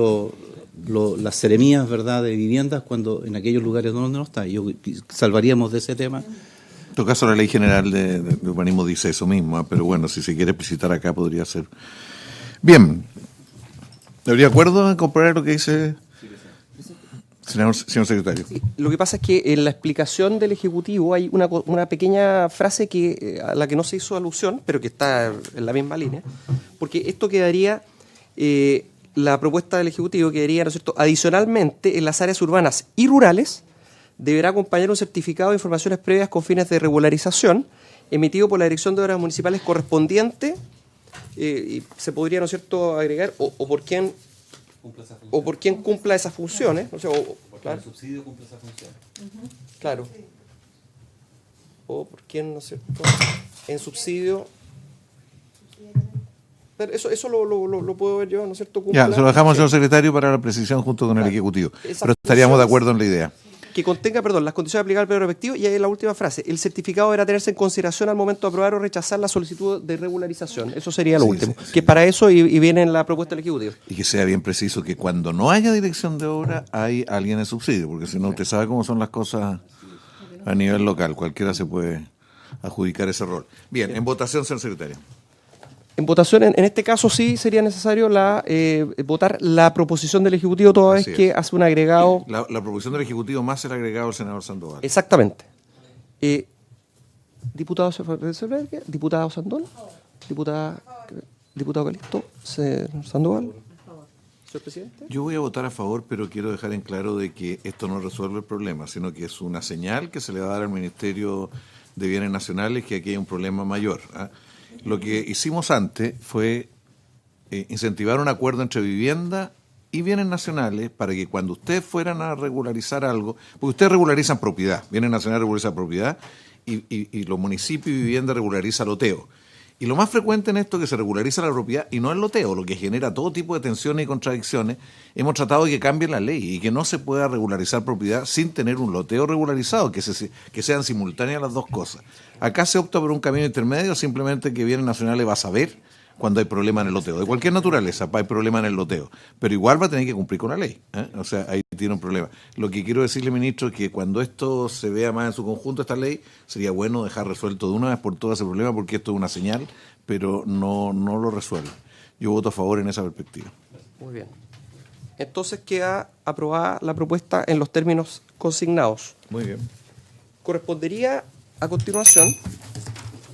las seremías, ¿verdad?, de viviendas, cuando en aquellos lugares donde no está. Yo salvaríamos de ese tema. En todo caso, la Ley General de Urbanismo dice eso mismo, pero bueno, si se quiere explicitar acá podría ser. Bien. ¿Habría acuerdo en incorporar lo que dice señor secretario? Sí, lo que pasa es que en la explicación del Ejecutivo hay una pequeña frase a la que no se hizo alusión, pero que está en la misma línea, porque esto quedaría, la propuesta del Ejecutivo quedaría, ¿no es cierto?, adicionalmente en las áreas urbanas y rurales deberá acompañar un certificado de informaciones previas con fines de regularización emitido por la Dirección de Obras Municipales correspondiente. Y se podría, ¿no es cierto?, agregar o por quién cumpla esas funciones, o sea, claro, el subsidio cumple esas funciones. Claro. O por quién, ¿no es cierto?, en subsidio. Pero eso lo puedo ver yo, ¿no es cierto? Ya, se lo dejamos, señor secretario, para la precisión junto con el Ejecutivo. Pero estaríamos de acuerdo en la idea. Que contenga, las condiciones aplicables al periodo respectivo, y ahí la última frase: el certificado deberá tenerse en consideración al momento de aprobar o rechazar la solicitud de regularización. Eso sería lo último. Sí. Que para eso y viene en la propuesta del Ejecutivo. Y que sea bien preciso que cuando no haya dirección de obra hay alguien en subsidio, porque si no, usted sabe cómo son las cosas a nivel local. Cualquiera se puede adjudicar ese rol. Bien, en votación, señor secretario. En votación, en este caso sí sería necesario votar la proposición del Ejecutivo toda vez que hace un agregado. La proposición del Ejecutivo más el agregado del senador Sandoval. Exactamente. Diputado Sandoval, diputado Calisto, Sandoval. Señor presidente. Yo voy a votar a favor, pero quiero dejar en claro de que esto no resuelve el problema, sino que es una señal que se le va a dar al Ministerio de Bienes Nacionales que aquí hay un problema mayor, ¿ah? Lo que hicimos antes fue incentivar un acuerdo entre vivienda y bienes nacionales para que cuando ustedes fueran a regularizar algo, porque ustedes regularizan propiedad, bienes nacionales regularizan propiedad y los municipios y vivienda regularizan loteo. Y lo más frecuente en esto es que se regulariza la propiedad y no el loteo, lo que genera todo tipo de tensiones y contradicciones. Hemos tratado de que cambie la ley y que no se pueda regularizar propiedad sin tener un loteo regularizado, que sean simultáneas las dos cosas. Acá se opta por un camino intermedio, simplemente que Bienes Nacionales va a saber cuando hay problema en el loteo. De cualquier naturaleza hay problema en el loteo, pero igual va a tener que cumplir con la ley, ¿eh? O sea, ahí tiene un problema. Lo que quiero decirle, ministro, es que cuando esto se vea más en su conjunto, esta ley, sería bueno dejar resuelto de una vez por todas ese problema, porque esto es una señal, pero no lo resuelve. Yo voto a favor en esa perspectiva. Muy bien. Entonces queda aprobada la propuesta en los términos consignados. Muy bien. Correspondería a continuación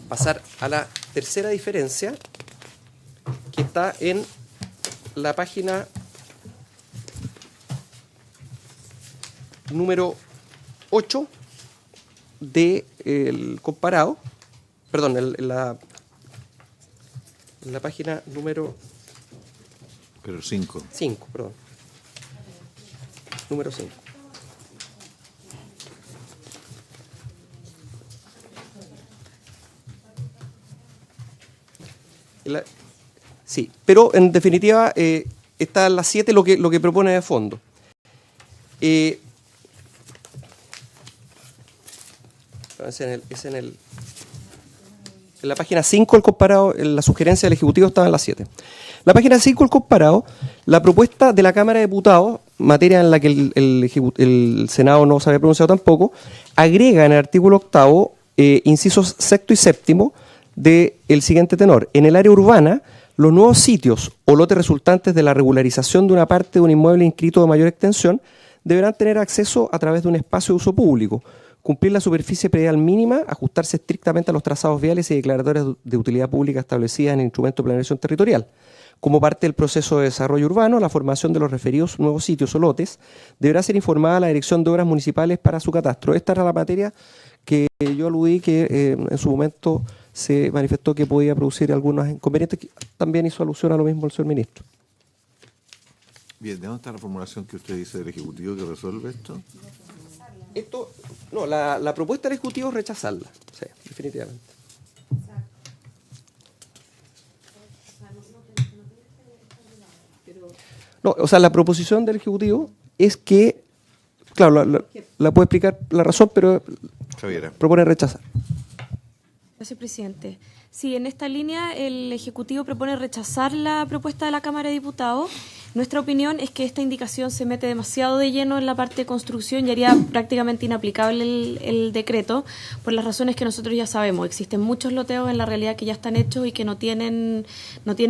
pasar a la tercera diferencia, que está en la página número 8 del comparado, perdón, en la página número Pero 5. 5, perdón. Número 5. Sí, pero en definitiva está en la 7 lo que propone de fondo. En la página 5 el comparado, la sugerencia del Ejecutivo estaba en la 7. La página 5 el comparado, la propuesta de la Cámara de Diputados, materia en la que el Senado no se había pronunciado tampoco, agrega en el artículo 8, incisos 6 y 7, del siguiente tenor: en el área urbana, los nuevos sitios o lotes resultantes de la regularización de una parte de un inmueble inscrito de mayor extensión deberán tener acceso a través de un espacio de uso público, cumplir la superficie predial mínima, ajustarse estrictamente a los trazados viales y declaratorias de utilidad pública establecidas en el instrumento de planeación territorial. Como parte del proceso de desarrollo urbano, la formación de los referidos nuevos sitios o lotes deberá ser informada a la Dirección de Obras Municipales para su catastro. Esta era la materia que yo aludí que en su momento se manifestó que podía producir algunos inconvenientes, que también hizo alusión a lo mismo el señor ministro. Bien, ¿de dónde está la formulación que usted dice del Ejecutivo que resuelve esto? La propuesta del Ejecutivo es rechazarla, sí, definitivamente. No, o sea, la proposición del Ejecutivo es que, claro, la puede explicar la razón, pero Javiera. propone rechazar. Gracias, presidente. Sí, en esta línea el Ejecutivo propone rechazar la propuesta de la Cámara de Diputados. Nuestra opinión es que esta indicación se mete demasiado de lleno en la parte de construcción y haría prácticamente inaplicable el decreto, por las razones que nosotros ya sabemos. Existen muchos loteos en la realidad que ya están hechos y que no tienen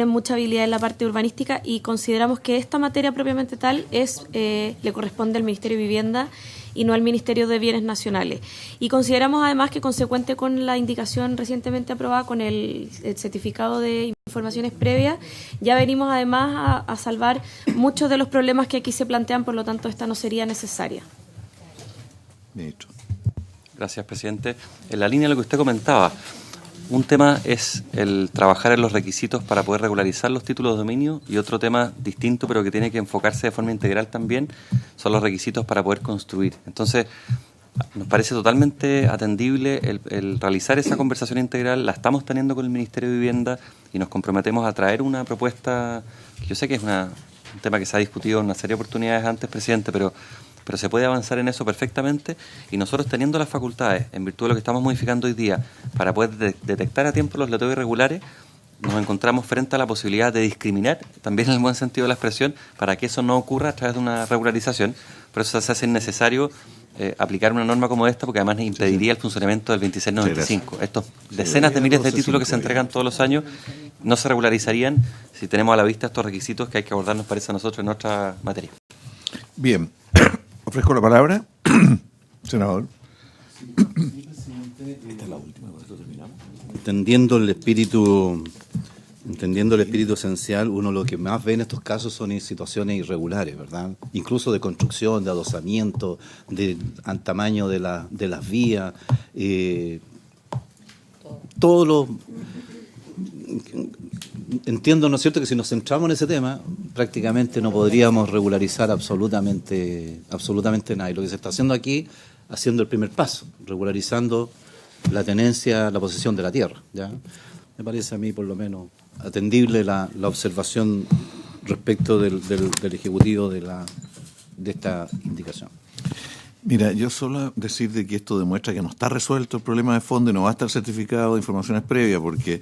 mucha habilidad en la parte urbanística, y consideramos que esta materia propiamente tal le corresponde al Ministerio de Vivienda y no al Ministerio de Bienes Nacionales. Y consideramos además que, consecuente con la indicación recientemente aprobada con el certificado de informaciones previas, ya venimos además a salvar muchos de los problemas que aquí se plantean, por lo tanto esta no sería necesaria. Ministro. Gracias, presidente. En la línea de lo que usted comentaba, un tema es el trabajar en los requisitos para poder regularizar los títulos de dominio, y otro tema distinto, pero que tiene que enfocarse de forma integral también, son los requisitos para poder construir. Entonces, nos parece totalmente atendible el realizar esa conversación integral. La estamos teniendo con el Ministerio de Vivienda y nos comprometemos a traer una propuesta que yo sé que es un tema que se ha discutido en una serie de oportunidades antes, presidente, pero se puede avanzar en eso perfectamente, y nosotros, teniendo las facultades, en virtud de lo que estamos modificando hoy día, para poder detectar a tiempo los loteos irregulares, nos encontramos frente a la posibilidad de discriminar, también en el buen sentido de la expresión, para que eso no ocurra a través de una regularización. Por eso se hace necesario aplicar una norma como esta, porque además impediría el funcionamiento del 2695. Estos decenas de miles de títulos que se entregan todos los años no se regularizarían si tenemos a la vista estos requisitos que hay que abordar, nos parece a nosotros, en nuestra materia. Bien. Ofrezco la palabra. Senador. Esta es la última, con esto terminamos. Entendiendo el espíritu esencial, uno lo que más ve en estos casos son situaciones irregulares, ¿verdad? Incluso de construcción, de adosamiento, de tamaño de las vías, todo lo... Entiendo, ¿no es cierto?, que si nos centramos en ese tema, prácticamente no podríamos regularizar absolutamente nada. Y lo que se está haciendo aquí, haciendo el primer paso, regularizando la tenencia, la posesión de la tierra, ¿ya? Me parece a mí, por lo menos, atendible la observación respecto del Ejecutivo de esta indicación. Mira, yo solo decir de que esto demuestra que no está resuelto el problema de fondo y no va a estar certificado de informaciones previas, porque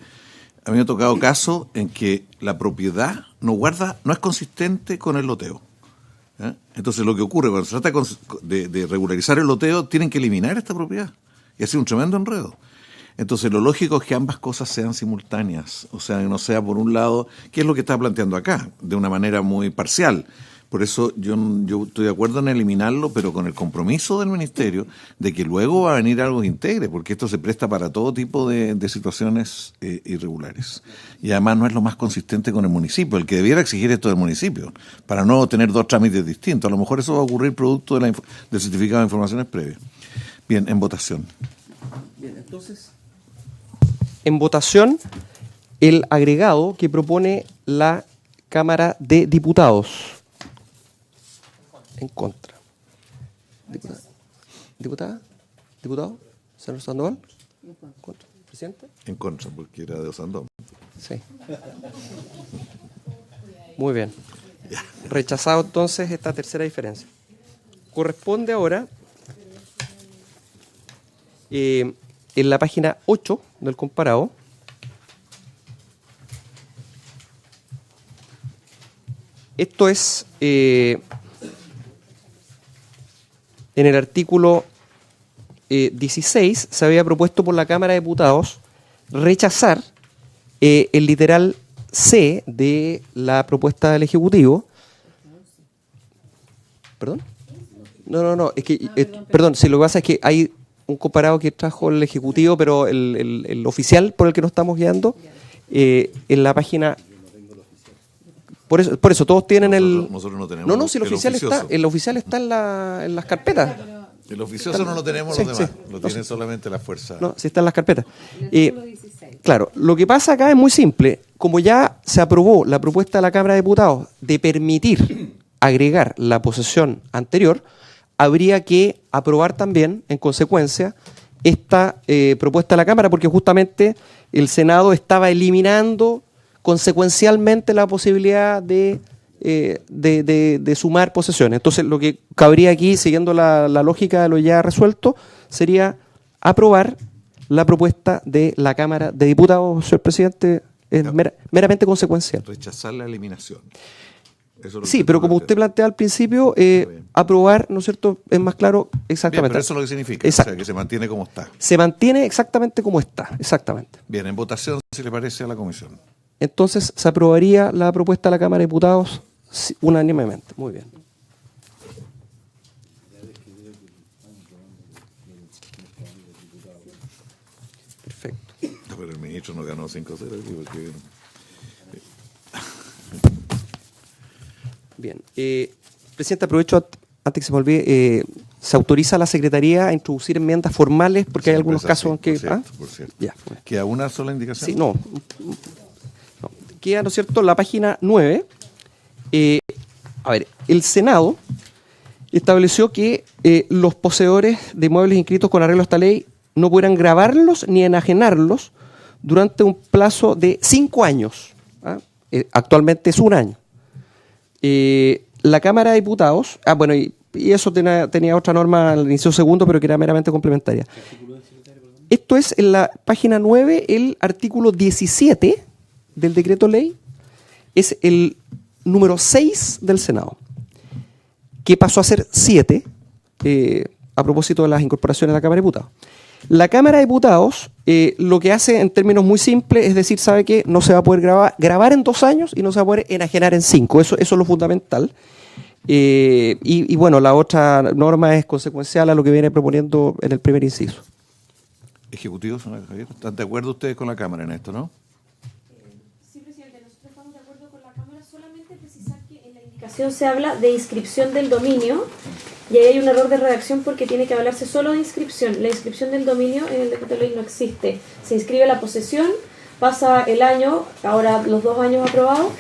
a mí me ha tocado casos en que la propiedad no es consistente con el loteo. Entonces lo que ocurre cuando se trata de regularizar el loteo, tienen que eliminar esta propiedad. Y ha sido un tremendo enredo. Entonces lo lógico es que ambas cosas sean simultáneas. O sea, que no sea por un lado, ¿qué es lo que está planteando acá? De una manera muy parcial. Por eso yo estoy de acuerdo en eliminarlo, pero con el compromiso del Ministerio de que luego va a venir algo que integre, porque esto se presta para todo tipo de situaciones irregulares. Y además no es lo más consistente con el municipio. El que debiera exigir esto del municipio, para no tener dos trámites distintos. A lo mejor eso va a ocurrir producto del certificado de informaciones previas. Bien, en votación. Bien, entonces, en votación, el agregado que propone la Cámara de Diputados. En contra. ¿Diputada? ¿Diputado? ¿Senador Sandoval? En contra. ¿Presidente? En contra, porque era de Osandón. Sí. Muy bien. Rechazado entonces esta tercera diferencia. Corresponde ahora en la página 8 del comparado. Esto es en el artículo 16 se había propuesto por la Cámara de Diputados rechazar el literal C de la propuesta del Ejecutivo. ¿Perdón? No, es que, perdón, si lo que pasa es que hay un comparado que trajo el Ejecutivo, pero el oficial por el que nos estamos guiando, en la página... Por eso todos tienen nosotros no tenemos. No, si el oficial está en las carpetas. El oficioso no lo tenemos los demás, lo tienen solamente la fuerza. No, si está en las carpetas. Claro, lo que pasa acá es muy simple. Como ya se aprobó la propuesta de la Cámara de Diputados de permitir agregar la posesión anterior, habría que aprobar también, en consecuencia, esta propuesta de la Cámara, porque justamente el Senado estaba eliminando consecuencialmente la posibilidad de sumar posesiones. Entonces, lo que cabría aquí, siguiendo la lógica de lo ya resuelto, sería aprobar la propuesta de la Cámara de Diputados, señor presidente, es meramente consecuencial. Rechazar la eliminación. Sí, pero como usted plantea al principio, aprobar, ¿no es cierto?, es más claro exactamente. Bien, pero eso es lo que significa, exacto. O sea, que se mantiene como está. Se mantiene exactamente como está, exactamente. Bien, en votación, si le parece a la comisión. Entonces, se aprobaría la propuesta de la Cámara de Diputados unánimemente. Muy bien. Perfecto. No, pero el ministro no ganó 5-0 aquí porque... Bien. Presidente, aprovecho antes que se me olvide, se autoriza a la Secretaría a introducir enmiendas formales porque hay algunos casos en que... Por cierto. Ya, bueno. ¿Queda una sola indicación? Sí, no. Queda, ¿no es cierto?, la página 9. A ver, el Senado estableció que los poseedores de inmuebles inscritos con arreglo a esta ley no podrán gravarlos ni enajenarlos durante un plazo de 5 años. Actualmente es 1 año. La Cámara de Diputados, bueno, y eso tenía otra norma al inicio segundo, pero que era meramente complementaria. Esto es en la página 9, el artículo 17 del decreto ley, es el número 6 del Senado, que pasó a ser 7 a propósito de las incorporaciones de la Cámara de Diputados. La Cámara de Diputados lo que hace en términos muy simples es decir, sabe que no se va a poder grabar en 2 años y no se va a poder enajenar en 5. Eso es lo fundamental. Y bueno, la otra norma es consecuencial a lo que viene proponiendo en el primer inciso. Ejecutivo, señora Javier, ¿están de acuerdo ustedes con la Cámara en esto, no? Sí, presidente, nosotros estamos de acuerdo con la Cámara, solamente precisar que en la indicación se habla de inscripción del dominio y ahí hay un error de redacción porque tiene que hablarse solo de inscripción. La inscripción del dominio en el decreto ley no existe. Se inscribe la posesión, pasa el año, ahora los 2 años aprobados,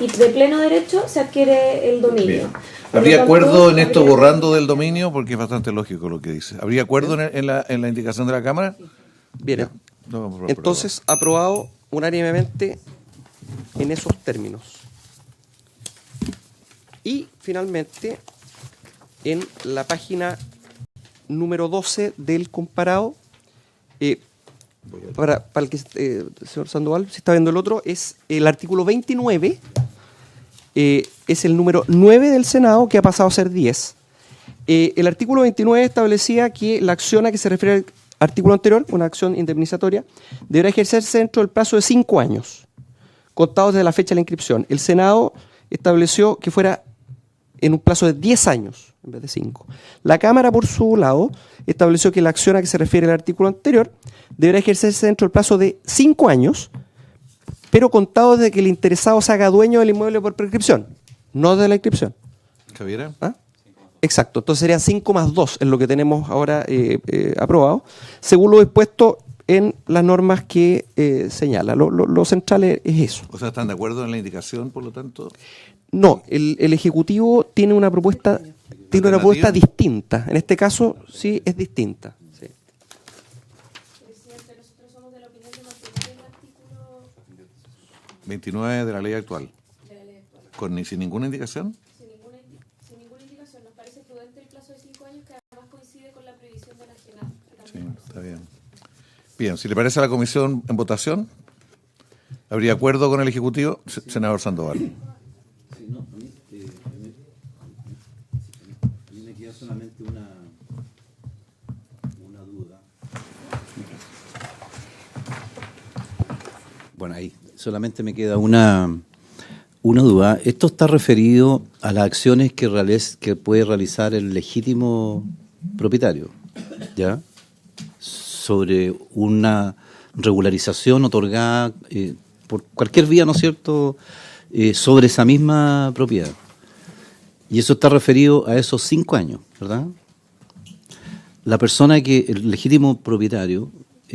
y de pleno derecho se adquiere el dominio. Bien. ¿Habría acuerdo en esto borrando del dominio? Porque es bastante lógico lo que dice. ¿Habría acuerdo en la indicación de la Cámara? Bien, entonces aprobado unánimemente en esos términos. Y finalmente, en la página número 12 del comparado, para el que señor Sandoval, si está viendo el otro, es el artículo 29, es el número 9 del Senado, que ha pasado a ser 10. El artículo 29 establecía que la acción a que se refiere al artículo anterior, una acción indemnizatoria, deberá ejercerse dentro del plazo de 5 años, contados desde la fecha de la inscripción. El Senado estableció que fuera en un plazo de 10 años en vez de 5. La Cámara, por su lado, estableció que la acción a que se refiere el artículo anterior deberá ejercerse dentro del plazo de 5 años, pero contado desde que el interesado se haga dueño del inmueble por prescripción, no de la inscripción. Javiera. ¿Ah? Exacto, entonces serían 5 más 2 en lo que tenemos ahora aprobado, según lo dispuesto en las normas que señala. Lo central es eso. O sea, ¿están de acuerdo en la indicación, por lo tanto? No, el Ejecutivo tiene una propuesta distinta. En este caso, sí, es distinta. Sí. Presidente, nosotros somos de la opinión de mantener el artículo 29 de la ley actual. ¿Sin ninguna indicación? sin ninguna indicación. Nos parece prudente el plazo de 5 años, que además coincide con la previsión de la General. Sí, está bien. Bien, si le parece a la comisión en votación, ¿habría acuerdo con el Ejecutivo? Senador Sandoval. Sí, no, a mí me queda solamente una duda. Bueno, ahí solamente me queda una duda. Esto está referido a las acciones que puede realizar el legítimo propietario, ¿ya? Sobre una regularización otorgada por cualquier vía, ¿no es cierto?, sobre esa misma propiedad. Y eso está referido a esos 5 años, ¿verdad? La persona el legítimo propietario,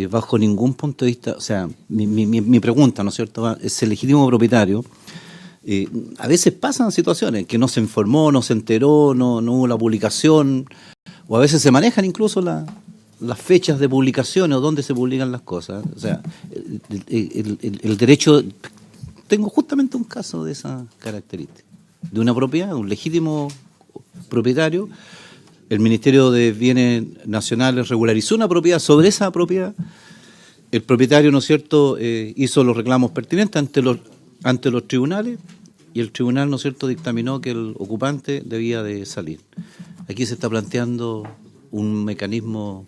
bajo ningún punto de vista, o sea, mi pregunta, ¿no es cierto?, es el legítimo propietario. A veces pasan situaciones que no se informó, no se enteró, no hubo la publicación, o a veces se manejan incluso las fechas de publicación o dónde se publican las cosas. O sea, el derecho... Tengo justamente un caso de esa característica, de una propiedad, un legítimo propietario. El Ministerio de Bienes Nacionales regularizó una propiedad. Sobre esa propiedad, el propietario, ¿no es cierto?, hizo los reclamos pertinentes ante los tribunales, y el tribunal, ¿no es cierto?, dictaminó que el ocupante debía de salir. Aquí se está planteando un mecanismo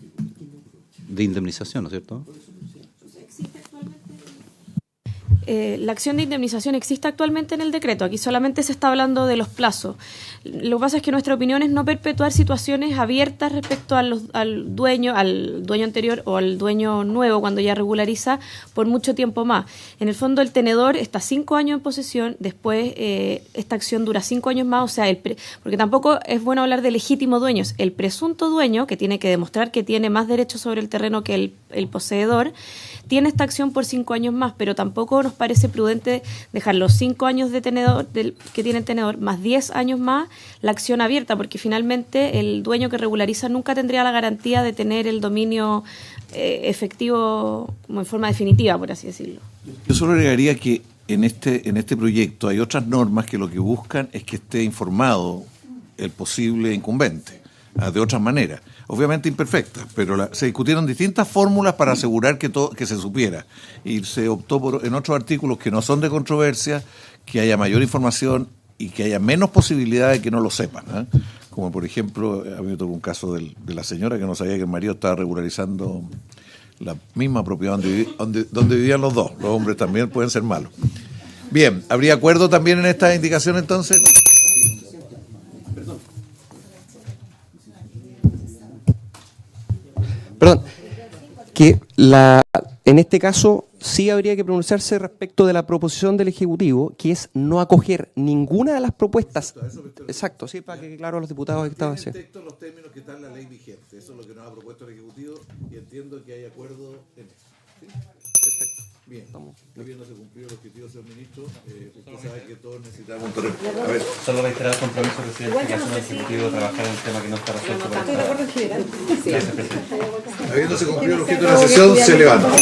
de indemnización, ¿no es cierto? La acción de indemnización existe actualmente en el decreto. Aquí solamente se está hablando de los plazos. Lo que pasa es que nuestra opinión es no perpetuar situaciones abiertas respecto al dueño anterior o al dueño nuevo cuando ya regulariza por mucho tiempo más. En el fondo, el tenedor está 5 años en posesión, después esta acción dura 5 años más, o sea, porque tampoco es bueno hablar de legítimo dueño. El presunto dueño, que tiene que demostrar que tiene más derechos sobre el terreno que el poseedor, tiene esta acción por 5 años más, pero tampoco nos parece prudente dejar los 5 años de tenedor que tiene el tenedor más 10 años más la acción abierta, porque finalmente el dueño que regulariza nunca tendría la garantía de tener el dominio efectivo como en forma definitiva, por así decirlo. Yo solo agregaría que en este proyecto hay otras normas que lo que buscan es que esté informado el posible incumbente, de otra manera. Obviamente imperfecta, pero se discutieron distintas fórmulas para asegurar que se supiera. Y se optó en otros artículos que no son de controversia, que haya mayor información y que haya menos posibilidad de que no lo sepan, ¿eh? Como por ejemplo, a mí me tocó un caso de la señora que no sabía que el marido estaba regularizando la misma propiedad donde vivían los dos. Los hombres también pueden ser malos. Bien, ¿habría acuerdo también en esta indicación entonces? Perdón, que en este caso sí habría que pronunciarse respecto de la proposición del Ejecutivo, que es no acoger ninguna de las propuestas. Exacto, sí, para que quede claro a los diputados que estaban haciendo. En el texto los términos que están en la ley vigente. Eso es lo que nos ha propuesto el Ejecutivo y entiendo que hay acuerdo en eso. ¿Sí? Perfecto. Bien, habiéndose cumplido el objetivo, señor ministro, usted sabe que todos necesitamos un terreno. A ver, Solo reiterar el compromiso, presidente, que hace el Ejecutivo de trabajar en un tema que no está resuelto. Estoy de acuerdo en general. Gracias, presidente. habiéndose cumplido el objeto de la sesión, se levanta.